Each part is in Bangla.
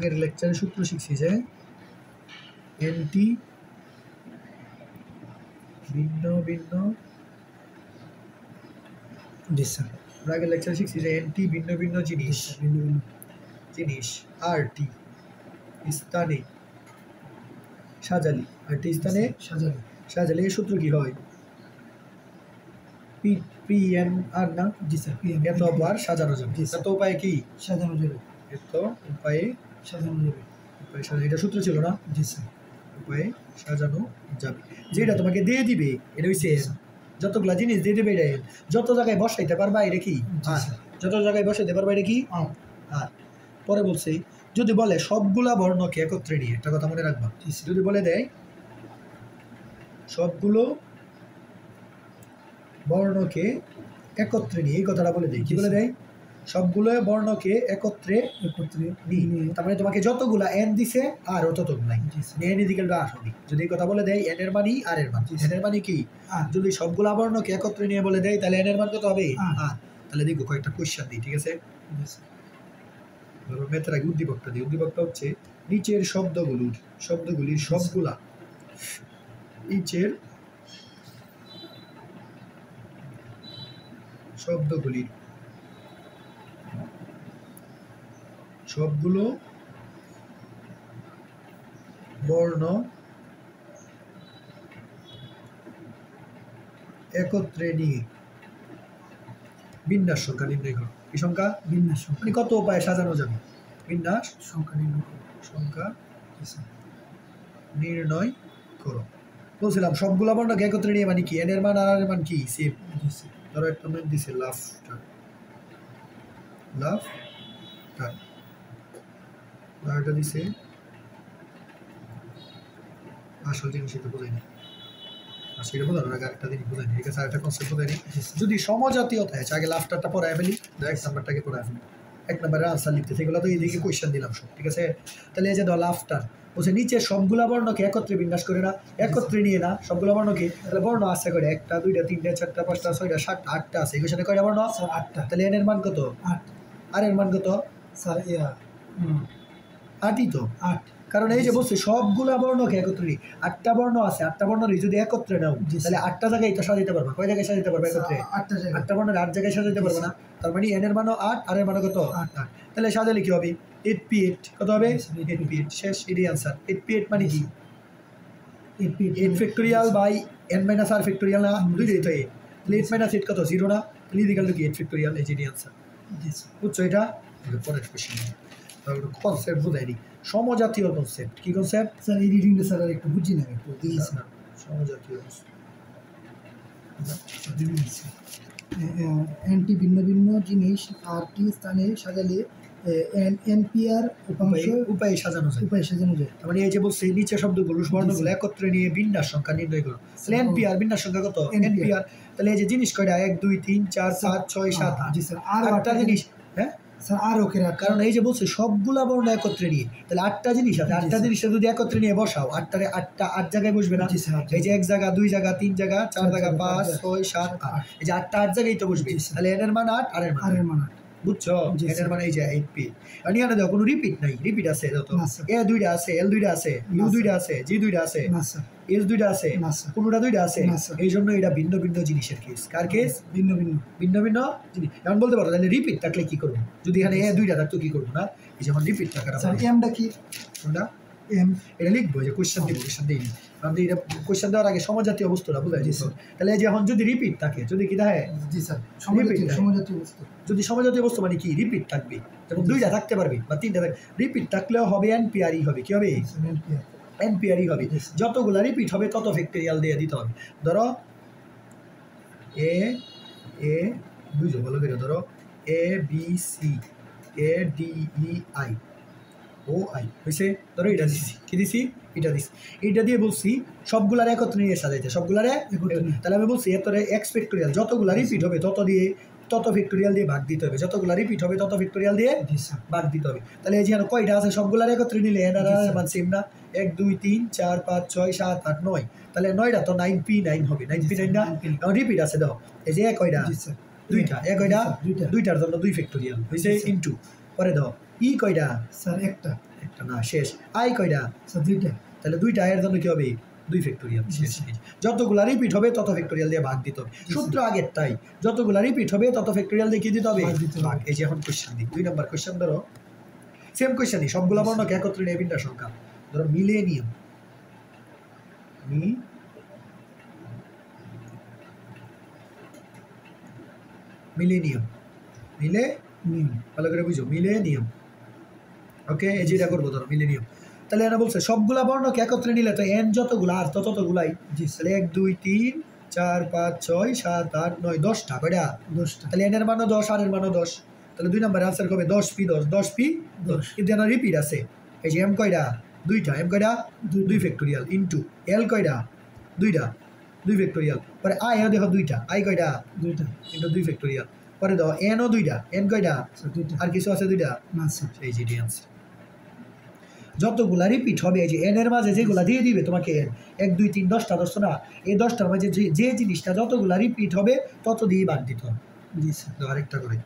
এর লেকচারে সূত্র শিখছি যে এনটি ভিন্ন ভিন্ন আগের লেকচারে শিখছি যে এনটি ভিন্ন ভিন্ন জিনিস আরটি স্থানে সাজালি আরটি স্থানে সাজালি এর সূত্র কি হয় পি এন আর না জি স্যার এত বার সাজানো যাবে এত উপায়ে কি সাজানো যাবে এত উপায়ে সাজানো যাবে এটা সূত্র ছিল না জি স্যার উপায়ে সাজানো যাবে যেটা তোমাকে দিয়ে দিবে এটা হইছে যতগুলা জিনিস দিয়ে দেবে এটা যত জায়গায় বসাইতে পারবা এটা কি যত জায়গায় বসাইতে পারবা এটা কি আর পরে বলছি যদি বলে সবগুলা বর্ণকে একত্রে নিয়ে একটা কথা মনে রাখবা যদি বলে দেয় সবগুলো বর্ণকে একত্রে নিয়ে এই কথাটা বলে দেয় কি বলে দেয় সবগুলো বর্ণকে একত্রে নিয়ে তার মানে তোমাকে যতগুলা এন দিছে আর ততগুলাই এন ইজিক্যাল টু আর হবে যদি এই কথা বলে দেয় এন এর মানই আর এর মান এন এর মানে কি যদি সবগুলা বর্ণকে একত্রে নিয়ে বলে দেয় তাহলে এন এর মান কত হবে আর তাহলে দেখো কয়েকটা কোশ্চেন দিই ঠিক আছে ধরো মেথের আগে উদ্দীপকটা দিই উদ্দীপকটা হচ্ছে নিচের শব্দগুলির সবগুলা নিচের শব্দগুলির সবগুলো বর্ণ একত্রে নিয়ে বিন্যাস সংখ্যা নির্ণয় করো কি সংখ্যা বিন্যাস সংখ্যা মানে কত উপায়ে সাজানো যাবে বিন্যাস সংখ্যা নির্ণয় করো বলছিলাম সবগুলো বর্ণকে একত্রে নিয়ে মানে কি এন এর মান আর এর মান কি সেম ধরো একটা মান দিছে লাফটার এটা দিছে আসল জিনিস এটা বোঝায়নি সেটা বোঝানোর আগে একটা জিনিস বোঝায়নি ঠিক আছে আরেকটা কনসেপ্ট বোঝায়নি যদি সমজাতীয়তা আছে আগে লাফটারটা পড়ায় ফেলি এক নাম্বারটাকে পড়ায় ফেলি এক নাম্বারের আনসার লিখতে সেগুলো তো এইদিকে কোয়েশ্চেন দিলাম সব ঠিক আছে তাহলে এই যে ধর লাফটার বলছে নিচে সবগুলা বর্ণকে একত্রে বিন্যাস করে না একত্রে নিয়ে না সবগুলা বর্ণকে তাহলে বর্ণ আছে করে একটা দুইটা তিনটা চারটা পাঁচটা ছয়টা সাতটা আটটা আছে এগুলোর সাথে কয়টা বর্ণ স্যার আটটা তাহলে এন এর মান কত 8 আর এর মান কত স্যার 8ই তো 8 কারণ এই যে বলছে সবগুলা বর্ণকে একত্রে নিই 8টা বর্ণ আছে 8টা বর্ণ যদি একত্রে নাও তাহলে 8টা জায়গায় এটা সাজাইতে পারবা কয় জায়গায় সাজাইতে পারবা একত্রে 8টা বর্ণের 8 জায়গায় সাজাইতে পারবা না তার মানে এন এর মানও 8 আর এর মানও কত 8 তাহলে সাজালে কি হবে 8p8 কত হবে 8p8 শেষ এটাই आंसर 8p8 মানে কি 8 factorial by n minus r factorial না দুইটাই তো 8 তাহলে 8 মাইনাস 8 কত 0 না তাহলে ইকুয়াল টু কি 8 ফ্যাক্টরিয়াল এই যে आंसर বুঝছো এটা পরের কোশ্চেন তাহলে কনসেপ্ট বুঝাইনি সমজাতীয় কনসেপ্ট কি কনসেপ্ট স্যার এই রিডিংটা স্যার একটু বুঝি না একটু প্লিজ না সমজাতীয় এনটি ভিন্ন ভিন্ন জিনিস আরটি স্থানে সাজালে এনপিআর উপায়ে সাজানো যায় মানে এই যে বলছে নিচে শব্দগুলো বর্ণগুলো একত্রে নিয়ে বিন্যাস সংখ্যা নির্ণয় করো তাহলে এনপিআর বিন্যাস সংখ্যা কত এনপিআর তাহলে এই যে জিনিস কয়টা 1 2 3 4 5 6 7 জি স্যার আর 8টা জিনিস হ্যাঁ স্যার আর ওকে কারণ এই যে বলছে সবগুলা বর্ণ একত্রে নিয়ে তাহলে 8টা জিনিস আছে 8টা জিনিসে যদি একত্রে নিয়ে বসাও 8টারে 8টা 8 জায়গায় বসবে না এই যে 1 জায়গা 2 জায়গা 3 জায়গা 4 জায়গা 5 6 7 8 এই যে 8টা 8 জায়গায় তো বসবে তাহলে এর মান 8 আর এর মান 8 বুঝছো এর মানে এই যে 8p আর এখানে দেখো কোনো রিপিট নাই রিপিট আছে যত এ দুইটা আছে এল দুইটা আছে ইউ দুইটা আছে জি দুইটা আছে না স্যার এস দুইটা আছে কোনটা দুইটা আছে এই জন্য এটা ভিন্ন ভিন্ন জিনিসের কেস কার কেস ভিন্ন ভিন্ন জিনিস এখন বলতে পারো তাহলে রিপিট থাকলে কি করবো যদি এখানে এ দুইটা থাকতো কি করবো না এই যেমন রিপিট থাকাটা এমটা কি কোনটা এম এটা লিখবো যে কোশ্চেন দিব কোশ্চেন দিই কারণ এটা কোশ্চেন দেওয়ার আগে সমজাতীয় বস্তুটা বুঝাই দিচ্ছ তাহলে এই যে এখন যদি রিপিট থাকে যদি কি থাকে জি স্যার সমজাতীয় বস্তু যদি সমজাতীয় বস্তু মানে কি রিপিট থাকবে যেমন দুইটা থাকতে পারবে বা তিনটা থাকবে রিপিট থাকলেও হবে এনপিআরই হবে কি হবে এনপিআরই হবে যতগুলা রিপিট হবে তত ফ্যাক্টরিয়াল দিয়ে দিতে হবে ধরো এ এ বুঝো ভালো করে ধরো A B C A D E I O I হয়েছে ধরো এটা দিচ্ছি কি দিছি এটা দিচ্ছি এইটা দিয়ে বলছি সবগুলার একত্রে নিয়ে সাজাইতে সবগুলারে তাহলে আমি বলছি এত এক্স ফ্যাক্টরিয়াল যতগুলা রিপিট হবে তত ফ্যাক্টরিয়াল দিয়ে ভাগ দিতে হবে যতগুলা রিপিট হবে তত ফ্যাক্টরিয়াল দিয়ে ভাগ দিতে হবে তাহলে এই যে কয়টা আছে সবগুলার একত্রে নিলে এন আর মান সেম না 1 2 3 4 5 6 7 8 9 তাহলে 9টা তো 9p9 হবে 9p9 না রিপিট আছে দাও এই যে কয়টা দুইটা এ কয়টা দুইটার জন্য 2 ফ্যাক্টরিয়াল হইছে ইনটু পরে দাও ই কয়টা স্যার একটা না শেষ আই কয়টা স্যার দুইটা তাহলে দুইটা এর জন্য কি হবে 2 ফ্যাক্টোরিয়াল শেষ যতগুলা রিপিট হবে তত ফ্যাক্টোরিয়াল দিয়ে ভাগ দিতে হবে সূত্র আগেরটাই যতগুলা রিপিট হবে তত ফ্যাক্টোরিয়াল দিয়ে কি দিতে হবে ভাগ দিতে হবে। ভাগ। এই যে এখন কোশ্চেন দিই 2 নাম্বার কোশ্চেন ধরো সেম কোশ্চেনই সবগুলা বর্ণকে একত্রে নিয়ে বিন্যাস সংখ্যা ধরো মিলেনিয়াম মিলেনিয়াম মিলে ভালো করে বুঝো মিলেনিয়াম ওকে এই যেটা করবো ধরো মিলেনিয়াম তাহলে এরা বলছে সবগুলা বর্ণকে একত্রে নিলে তো এন যতগুলা আর ততগুলাই জি তাহলে 1 2 3 4 5 6 7 8 9 10টা কয়টা 10টা তাহলে এন এর মানও 10 আর এর মানও 10 তাহলে 2 নম্বরে आंसर হবে 10 পি 10 10 পি 10 কিন্তু এখানে রিপিট আছে এই যে এম কয়টা দুইটা এম কয়টা 2 ফ্যাক্টোরিয়াল ইনটু এল কয়টা দুইটা 2 ফ্যাক্টোরিয়াল পরে আই এও দেখো দুইটা আই কয়টা দুইটা ইনটু 2 ফ্যাক্টোরিয়াল পরে দাও এন ও দুইটা এন কয়টা স্যার দুইটা আর কিছু আছে দুইটা না স্যার এই যে आंसर যতগুলা রিপিট হবে এই যে এন এর মাঝে যেগুলা দিয়ে দিবে তোমাকে এন 1 2 3 10টা দশটা না এই 10টার মাঝে যে জিনিসটা যতগুলা রিপিট হবে তত দিয়ে ভাগ দিতে হবে জি স্যার তো আরেকটা করে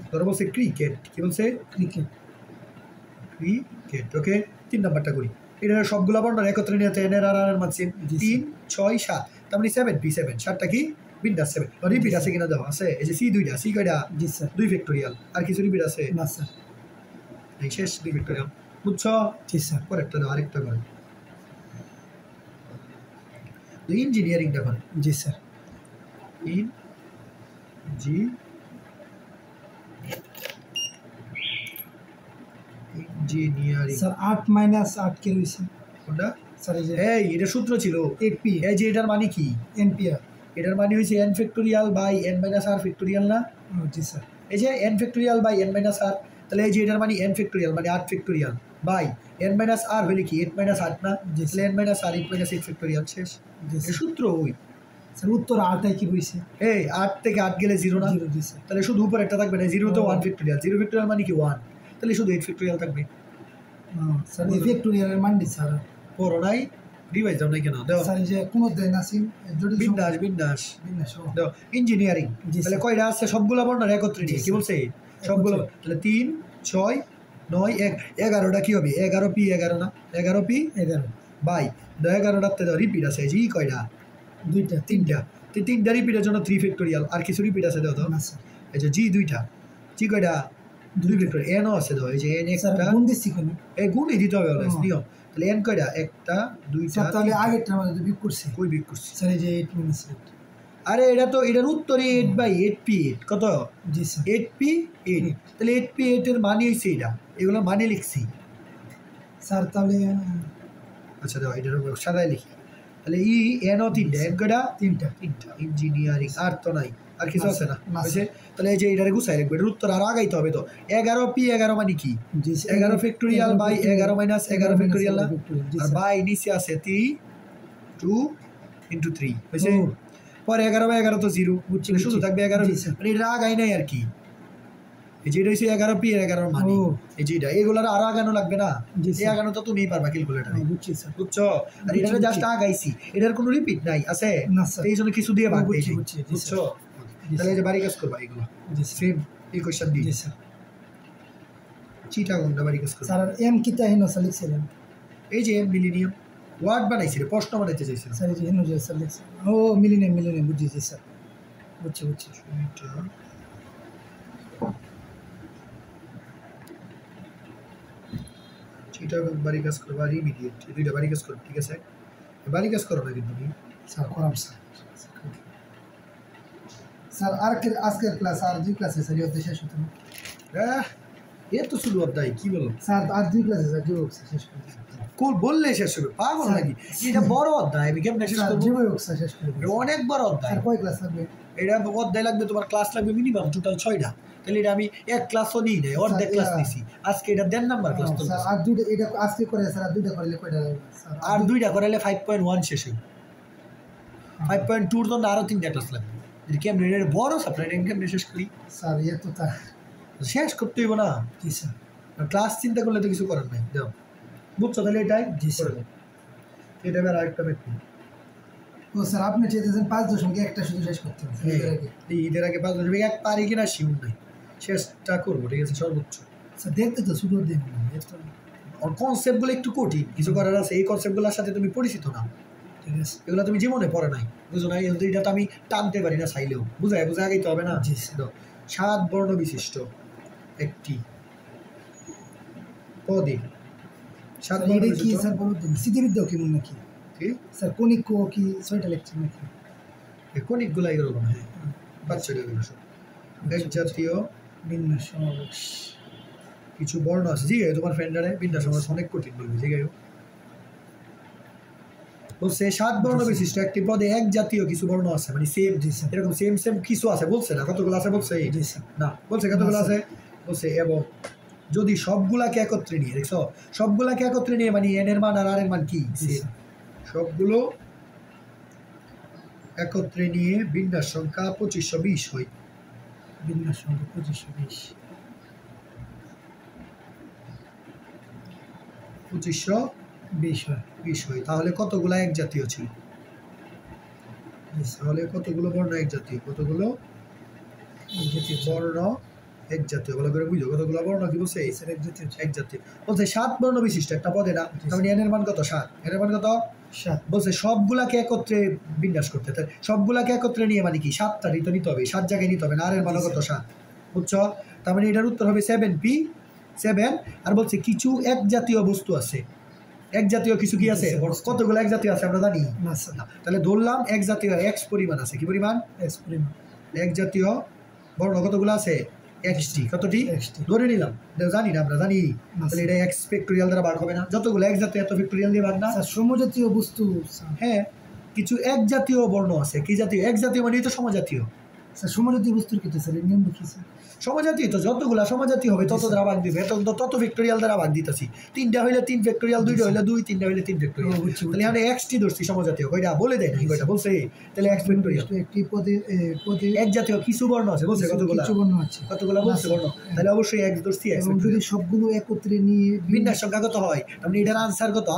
ধরো বলছে ক্রিকেট কি বলছে ক্রিকেট ক্রিকেট ওকে 3 নাম্বারটা করি এটা সবগুলা বর্ণ একত্রে নিয়ে এন এর আর এর মাঝে জি, 3 6 7 তার মানে 7 পি 7 7টা কি বিন্যাস 7 রিপিট আছে কিনা দাও আছে এই যে সি দুইটা সি কয়টা জি স্যার 2 ফ্যাক্টোরিয়াল আর কিছু রিপিট আছে না স্যার এই শেষ 2 ফ্যাক্টোরিয়াল বুঝছো জি স্যার পরেরটা দাও আরেকটা করে ইঞ্জিনিয়ারিংটা করে জি স্যার ইঞ্জিনিয়ারিং স্যার 8 মাইনাস 8 কে রইছে কোনটা স্যার এই যে এই এটা সূত্র ছিল 8p এই যে এটার মানে কি এম্পিয়ার এটার মানে হইছে n factorial by n minus r factorial না জি স্যার এই যে n factorial by n minus r তাহলে এই যে এটার মানে n ফ্যাক্টোরিয়াল মানে 8 factorial by n minus r হইলে কি 8 মাইনাস 8 না জি, তাহলে n minus r 8 minus 8 factorial শেষ জি এই স্যার সূত্র ওই স্যার উত্তর 8 কি রইছে এই 8 থেকে 8 গেলে 0 না 0 জি স্যার তাহলে শুধু উপরে একটা থাকবে না 0 তো 1 ফ্যাক্টোরিয়াল 0 ফ্যাক্টোরিয়াল মানে কি 1 তাহলে শুধু 8 ফ্যাক্টোরিয়াল থাকবে স্যার এই ফ্যাক্টোরিয়ালের মান দি স্যার পড়ো নাই রিভাইজ দাও নাই কেন দাও স্যার এই যে কোন দেন আসিম জটিল বিন্যাস বিন্যাস বিন্যাস দাও ইঞ্জিনিয়ারিং জি, তাহলে স্যার। কয়টা আছে সবগুলা বর্ণনা একত্রে নিয়ে কি স্যার। বলছে সবগুলো তাহলে 3 6 9 1 11টা কি হবে 11 পি 11 না 11 পি 11 বাই 11টাতে দাও রিপিট আছে জি কয়টা দুইটা তিনটা তো তিনটা রিপিটের জন্য 3 ফ্যাক্টোরিয়াল আর কিছু রিপিট আছে দাও দাও না স্যার এই যে জি দুইটা জি কয়টা 2 ফ্যাক্টোরিয়াল এনও আছে দাও এই যে এন স্যার একটা গুণ দিছি কোন এই গুণই দিতে হবে অলওয়েজ হ্যাঁ। নিয়ম তাহলে এন কয়টা একটা দুইটা স্যার তাহলে তিনটা। আগেরটা আমাদের বিয়োগ করছি কই বিক করছি স্যার এই যে 8 মিনিটস আরে এটা তো এটার উত্তরে 8 বাই 8 পি 8 কত জি স্যার 8 পি 8 তাহলে 8 পি 8 এর মানে হইছে এটা এগুলো মানে লিখছি স্যার তাহলে আচ্ছা দাও এটার উপর সাদাই লিখি তাহলে ই এন ও তিনটা এন কয়টা তিনটা তিনটা ইঞ্জিনিয়ারিং আর তো নাই আর কিছু না, আছে না না, হয়েছে তাহলে এই যে এটারে গুছাই রাখবে এটার উত্তর আর আগাইতে হবে তো 11 পি 11 মানে কি জি 11 ফ্যাক্টোরিয়াল বাই 11 মাইনাস 11 ফ্যাক্টোরিয়াল না জি আর স্যার বাই নিচে আছে 3 2 ইনটু 3 হয়েছে ও, পরে 11 বাই 11 তো 0 বুঝছি, তাহলে শুধু বুঝছি। থাকবে 11 জি, স্যার। মানে এটা আগাই নাই আর কি এই যে এটা হচ্ছে 11 পি 11 মানে ও। এই যে এটা এগুলার আর আগানো লাগবে না জি, এই স্যার। আগানো তো তুমিই পারবা ক্যালকুলেটর বুঝছি স্যার বুঝছো আর এটা বুঝছি, জাস্ট আগাইছি এটার কোনো রিপিট নাই আছে না, স্যার। এই জন্য কিছু দিয়ে ভাগ বুঝছি, দিয়েছি বুঝছি, জি, বুঝছো জি, তাহলে এই যে বাড়ি কাজ করবা এগুলো জি স্যার সেম এই কোশ্চেন জি দিয়ে স্যার চিটাগংটা বাড়ি কাজ করবা স্যার আর এম কি তাই না স্যার লিখছিলেন এই যে মিলিনিয়াম ওয়ার্ড বানাইছি রে প্রশ্ন বানাইতে চাইছিল স্যার এই যে হিনো যে স্যার লিখছেন ও মিলিনিয়াম বুঝছি জি স্যার বুঝছি এটা চিটাগং বাড়ি কাজ করবা আর ইমিডিয়েট এই দুইটা বাড়ি কাজ করবা ঠিক আছে বাড়ি কাজ করো না কিন্তু তুমি স্যার করাম স্যার স্যার আর আজকের ক্লাস আর 2 ক্লাসে স্যার ইয়ে শেষ হতো না এ তো শুধু অধ্যায় কি বলো স্যার আর 2 ক্লাসে স্যার যোগ শেষ করে দিন। কোন বললে শেষ হবে পাগল স্যার, নাকি এটা বড় অধ্যায় আমি কেমনে শেষ স্যার করবো যোগ শেষ করে দিন। এটা অনেক বড় অধ্যায় স্যার কয় ক্লাস লাগবে এটা অধ্যায় লাগবে তোমার ক্লাস লাগবে মিনিমাম টোটাল 6টা তাহলে এটা আমি এক ক্লাসও নিই নাই অর্ধেক ক্লাস স্যার, নিছি আজকে এটা 1.5 নাম্বার ক্লাস তো স্যার আর 2টা এটা আজকে করে স্যার আর 2টা করলে কয়টা লাগবে স্যার আর দুইটা করাইলে 5.1 শেষ হবে 5.2 এর জন্য আরো 3টা ক্লাস লাগবে যদি কেমনে এটা বড় সাপ্লাই কেমনে শেষ করি স্যার এত তা শেষ করতে হইব না জি স্যার ক্লাস চিন্তা করলে তো কিছু করার নাই দাও বুঝছো তাহলে এটাই জি, স্যার। করে দাও। এটা আবার আরেকটা মেট ও স্যার আপনি চাইতেছেন 5.1 একটা শুধু শেষ করতে হবে স্যার, এর আগে। এই ঈদের আগে 5 বছর এক পারি কিনা শিউর নাই চেষ্টা করবো ঠিক আছে সর্বোচ্চ স্যার দেখতে তো শুরু দিন কনসেপ্টগুলো একটু কঠিন, কিছু করার আছে। এই কনসেপ্টগুলোর সাথে তুমি পরিচিত না, ঠিক আছে। এগুলো তুমি জীবনে পড়ে নাই, বুঝো না? এটা তো আমি টানতে পারি না চাইলেও, বুঝায় আগাইতে হবে না। জি। 7 বর্ণ বিশিষ্ট একটি পদে 7 বর্ণ এটা কি বিশিষ্ট স্যার বলুন তো, স্মৃতিবিদ্যাও কেমন নাকি কি স্যার? কণিক কি 6টা লেকচার নাকি? কণিকগুলো এরকম, হ্যাঁ, বাচ্চাটা এগুলো সব এক জাতীয় বিন্যাস সমাবেশ। কিছু বর্ণ আছে। জি তোমার ফ্রেন্ডারে বিন্যাস সমাস অনেক কঠিন বলবি, ঠিক আছে? বলছে 7 বর্ণ বিশিষ্ট একটি পদে এক জাতীয় কিছু বর্ণ আছে, মানে সেম এরকম সেম কিছু আছে। বলছে না কতগুলো আছে, বলছে না, বলছে কতগুলো আছে, বলছে এবং যদি সবগুলাকে একত্রে নিয়ে, দেখছো, সবগুলাকে একত্রে নিয়ে মানে এন এর মান আর আর এর মান কি, সবগুলো একত্রে নিয়ে বিন্যাস সংখ্যা 2520 হয়। বিন্যাস সংখ্যা 2520 হয়। তাহলে কতগুলো এক জাতীয় ছিল? তাহলে কতগুলো বর্ণ এক জাতীয়, কতগুলো বর্ণ এক জাতীয়, ভালো করে বুঝো। কতগুলো বর্ণ কি বলছে? এক জাতীয়। বলছে 7 বর্ণ বিশিষ্ট একটা পদে না, তাহলে এন এর মান কত? 7। এন এর মান কত? 7। বলছে সবগুলাকে একত্রে বিন্যাস করতে, তাই সবগুলাকে একত্রে নিয়ে মানে কি 7টা ঋতু নিতে হবে, 7 জায়গায় নিতে হবে না। আর এর মান কত? 7। বুঝছো? তার মানে এটার উত্তর হবে 7P7। আর বলছে কিছু এক জাতীয় বস্তু আছে, এক জাতীয় কিছু কি আছে? কতগুলো এক জাতীয় আছে আমরা জানি না। তাহলে ধরলাম এক জাতীয় x পরিমাণ আছে। কি পরিমাণ? x পরিমাণ। এক জাতীয় বর্ণ কতগুলো আছে? xটি। কতটি? ধরে নিলাম, জানি না, আমরা জানি। তাহলে এটা x ফ্যাক্টোরিয়াল দ্বারা ভাগ হবে না? যতগুলো এক জাতীয় এত ফ্যাক্টোরিয়াল দিয়ে ভাগ না? সমজাতীয় বস্তু, হ্যাঁ, কিছু এক জাতীয় বর্ণ আছে। কি জাতীয়? এক জাতীয় মানে তো সমজাতীয়। স্যার সমজাতীয় বস্তুর ক্ষেত্রে স্যার নিয়ম লিখেছে সমজাতীয় তো যতগুলা সমজাতীয় হবে তত দ্বারা ভাগ দিবে, তত ফ্যাক্টোরিয়াল দ্বারা ভাগ দিতেছি। 3টা হইলে 3 ফ্যাক্টোরিয়াল, 2টা হইলে 2, 3টা হইলে 3 ফ্যাক্টোরিয়াল। তাহলে এখানে এক্সটি ধরছি সমজাতীয়, কয়টা বলে দেয় না, কয়টা বলছে? তাহলে x ফ্যাক্টোরিয়াল একটি পদে এক জাতীয় কিছু বর্ণ আছে, বলছে কতগুলা? কিছু বর্ণ আছে। কতগুলা বলছে বর্ণ? তাহলে অবশ্যই x ধরছি। এবং যদি সবগুলো একত্রে নিয়ে বিন্যাস সংখ্যা কত হয়? আপনি এটার আনসার কত?